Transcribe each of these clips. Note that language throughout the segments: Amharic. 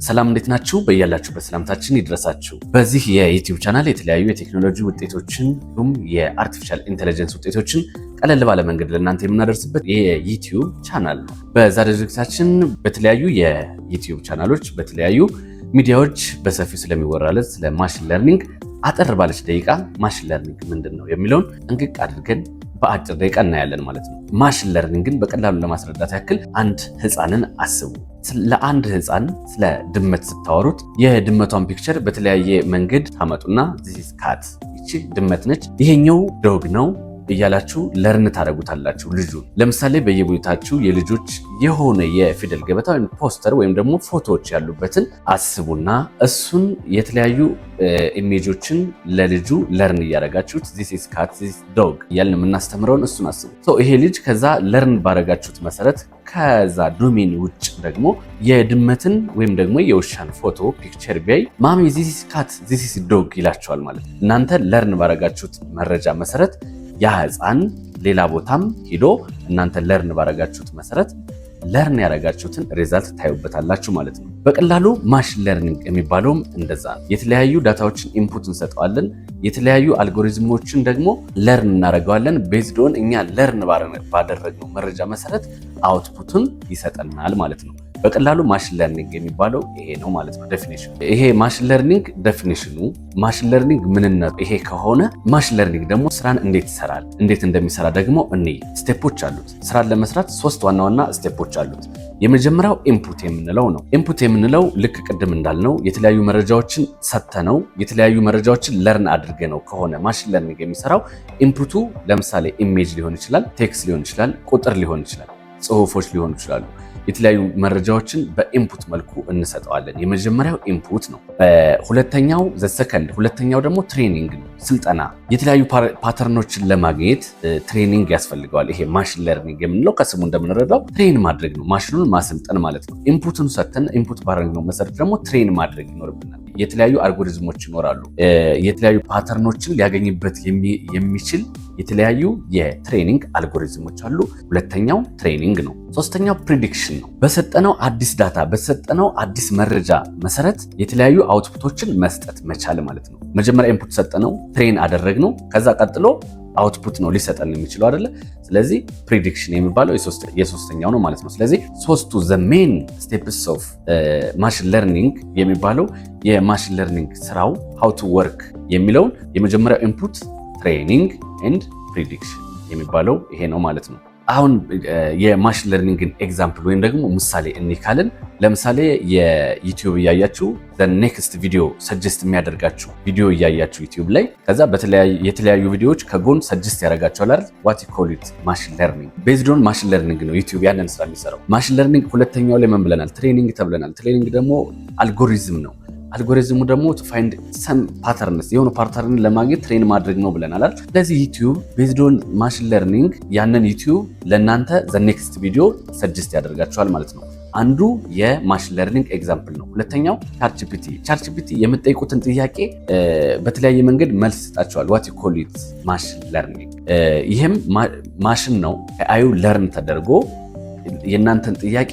ሰላም እንዴት ናችሁ? በያላችሁበት ሰላምታችን ይድረሳችሁ። በዚህ የዩቲዩብ ቻናል የተለያዩ የቴክኖሎጂ ውጤቶችን እንዲሁም የአርቲፊሻል ኢንተለጀንስ ውጤቶችን ቀለል ባለ መንገድ ለእናንተ የምናደርስበት የዩቲዩብ ቻናል ነው። በዛሬው ዝግጅታችን በተለያዩ የዩቲዩብ ቻናሎች በተለያዩ ሚዲያዎች በሰፊው ስለሚወራለት ስለ ማሽን ለርኒንግ አጠር ባለች ደቂቃ ማሽን ለርኒንግ ምንድን ነው የሚለውን እንቅቅ አድርገን በአጭር ደቂቃ እናያለን ማለት ነው። ማሽን ለርኒንግን በቀላሉ ለማስረዳት ያክል አንድ ህፃንን አስቡ። ለአንድ ህፃን ስለ ድመት ስታወሩት የድመቷን ፒክቸር በተለያየ መንገድ ታመጡና ዚስ ካት ይቺ ድመት ነች፣ ይሄኛው ዶግ ነው እያላችሁ ለርን ታደርጉታላችሁ ልጁ። ለምሳሌ በየቤታችሁ የልጆች የሆነ የፊደል ገበታ ወይም ፖስተር ወይም ደግሞ ፎቶዎች ያሉበትን አስቡና እሱን የተለያዩ ኢሜጆችን ለልጁ ለርን እያደረጋችሁት ዚስ ኢዝ ካት ዚስ ዶግ እያልን የምናስተምረውን እሱን አስቡ። ይሄ ልጅ ከዛ ለርን ባደረጋችሁት መሰረት ከዛ ዶሜን ውጭ ደግሞ የድመትን ወይም ደግሞ የውሻን ፎቶ ፒክቸር ቢያይ ማሚ ዚስ ኢዝ ካት ዚስ ኢዝ ዶግ ይላችኋል ማለት ነው። እናንተ ለርን ባደረጋችሁት መረጃ መሰረት ያ ህፃን ሌላ ቦታም ሄዶ እናንተ ለርን ባረጋችሁት መሰረት ለርን ያረጋችሁትን ሪዛልት ታዩበታላችሁ ማለት ነው። በቀላሉ ማሽን ለርኒንግ የሚባለውም እንደዛ ነው። የተለያዩ ዳታዎችን ኢንፑት እንሰጠዋለን፣ የተለያዩ አልጎሪዝሞችን ደግሞ ለርን እናደርገዋለን። ቤዝድ ኦን እኛ ለርን ባደረግነው መረጃ መሰረት አውትፑቱን ይሰጠናል ማለት ነው። በቀላሉ ማሽን ለርኒንግ የሚባለው ይሄ ነው ማለት ነው ዴፊኒሽኑ። ይሄ ማሽን ለርኒንግ ዴፊኒሽኑ ማሽን ለርኒንግ ምንነቱ ይሄ ከሆነ ማሽን ለርኒንግ ደግሞ ስራን እንዴት ይሰራል፣ እንዴት እንደሚሰራ ደግሞ ስቴፖች አሉት። ስራን ለመስራት 3 ዋና ዋና ስቴፖች አሉት። የመጀመሪያው ኢንፑት የምንለው ነው። ኢንፑት የምንለው ልክ ቅድም እንዳልነው የተለያዩ መረጃዎችን ሰጥተነው የተለያዩ መረጃዎችን ለርን አድርገነው ከሆነ ማሽን ለርኒንግ የሚሰራው ኢንፑቱ ለምሳሌ ኢሜጅ ሊሆን ይችላል፣ ቴክስት ሊሆን ይችላል፣ ቁጥር ሊሆን ይችላል፣ ጽሁፎች ሊሆኑ ይችላሉ። የተለያዩ መረጃዎችን በኢንፑት መልኩ እንሰጠዋለን። የመጀመሪያው ኢንፑት ነው። ሁለተኛው ደግሞ ትሬኒንግ ነው፣ ስልጠና። የተለያዩ ፓተርኖችን ለማግኘት ትሬኒንግ ያስፈልገዋል። ይሄ ማሽን ለርኒንግ የምንለው ከስሙ እንደምንረዳው ትሬን ማድረግ ነው፣ ማሽኑን ማሰልጠን ማለት ነው። ኢንፑትን ሰጥተን ኢንፑት ባደረግነው መሰረት ደግሞ ትሬን ማድረግ ይኖርብናል። የተለያዩ አልጎሪዝሞች ይኖራሉ። የተለያዩ ፓተርኖችን ሊያገኝበት የሚችል የተለያዩ የትሬኒንግ አልጎሪዝሞች አሉ። ሁለተኛው ትሬኒንግ ነው። ሶስተኛው ፕሪዲክሽን ነው። በሰጠነው አዲስ ዳታ በሰጠነው አዲስ መረጃ መሰረት የተለያዩ አውትፑቶችን መስጠት መቻል ማለት ነው። መጀመሪያ ኢንፑት ሰጠነው፣ ትሬን አደረግነው፣ ከዛ ቀጥሎ አውትፑት ነው ሊሰጠን የሚችለው አይደለ? ስለዚህ ፕሪዲክሽን የሚባለው የሶስተኛው ነው ማለት ነው። ስለዚህ ሶስቱ ዘ ሜን ስቴፕስ ኦፍ ማሽን ለርኒንግ የሚባለው የማሽን ለርኒንግ ስራው ሃው ቱ ወርክ የሚለውን የመጀመሪያው ኢንፑት፣ ትሬኒንግ ኤንድ ፕሪዲክሽን የሚባለው ይሄ ነው ማለት ነው። አሁን የማሽን ለርኒንግን ኤግዛምፕል ወይም ደግሞ ምሳሌ እንካለን። ለምሳሌ የዩቲዩብ እያያችሁ ኔክስት ቪዲዮ ሰጀስት የሚያደርጋችሁ ቪዲዮ እያያችሁ ዩቲዩብ ላይ ከዛ የተለያዩ ቪዲዮዎች ከጎን ሰጀስት ያደርጋችኋል አይደል? ዋት ዩ ኮል ኢት ማሽን ለርኒንግ። ቤዝድ ኦን ማሽን ለርኒንግ ነው ዩቲዩብ ያንን ስራ የሚሰራው። ማሽን ለርኒንግ ሁለተኛው ላይ ምን ብለናል? ትሬኒንግ ተብለናል። ትሬኒንግ ደግሞ አልጎሪዝም ነው። አልጎሪዝሙ ደግሞ ቱ ፋይንድ ሰም ፓተርንስ የሆነ ፓተርን ለማግኘት ትሬን ማድረግ ነው ብለናል አይደል? ስለዚህ ዩቲዩብ ቤዝድ ኦን ማሽን ለርኒንግ ያንን ዩቲዩብ ለእናንተ ዘ ኔክስት ቪዲዮ ሰጀስት ያደርጋችኋል ማለት ነው። አንዱ የማሽን ለርኒንግ ኤግዛምፕል ነው። ሁለተኛው ቻትጂፒቲ የምትጠይቁትን ጥያቄ በተለያየ መንገድ መልስ ይሰጣችኋል። ዋት ዩ ኮል ኢት ማሽን ለርኒንግ። ይህም ማሽን ነው ከአዩ ለርን ተደርጎ የእናንተን ጥያቄ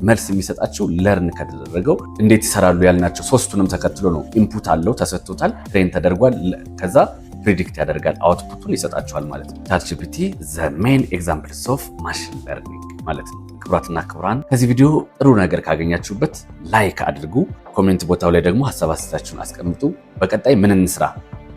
መልስ የሚሰጣቸው ለርን ከተደረገው እንዴት ይሰራሉ ያልናቸው ሶስቱንም ተከትሎ ነው። ኢንፑት አለው ተሰጥቶታል፣ ትሬን ተደርጓል፣ ከዛ ፕሪዲክት ያደርጋል፣ አውትፑቱን ይሰጣቸዋል ማለት ነው። ቻትጂፒቲ ዘ ሜን ኤግዛምፕልስ ኦፍ ማሽን ለርኒንግ ማለት ነው። ክቡራትና ክቡራን ከዚህ ቪዲዮ ጥሩ ነገር ካገኛችሁበት ላይክ አድርጉ። ኮሜንት ቦታው ላይ ደግሞ ሀሳብ አስተያየታችሁን አስቀምጡ። በቀጣይ ምን እንስራ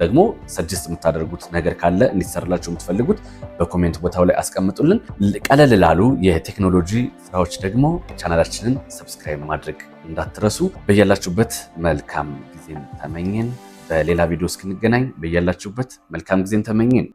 ደግሞ ሰጀስት የምታደርጉት ነገር ካለ እንዲሰራላችሁ የምትፈልጉት በኮሜንት ቦታው ላይ አስቀምጡልን። ቀለል ላሉ የቴክኖሎጂ ስራዎች ደግሞ ቻናላችንን ሰብስክራይብ ማድረግ እንዳትረሱ። በያላችሁበት መልካም ጊዜን ተመኘን። በሌላ ቪዲዮ እስክንገናኝ በያላችሁበት መልካም ጊዜን ተመኘን።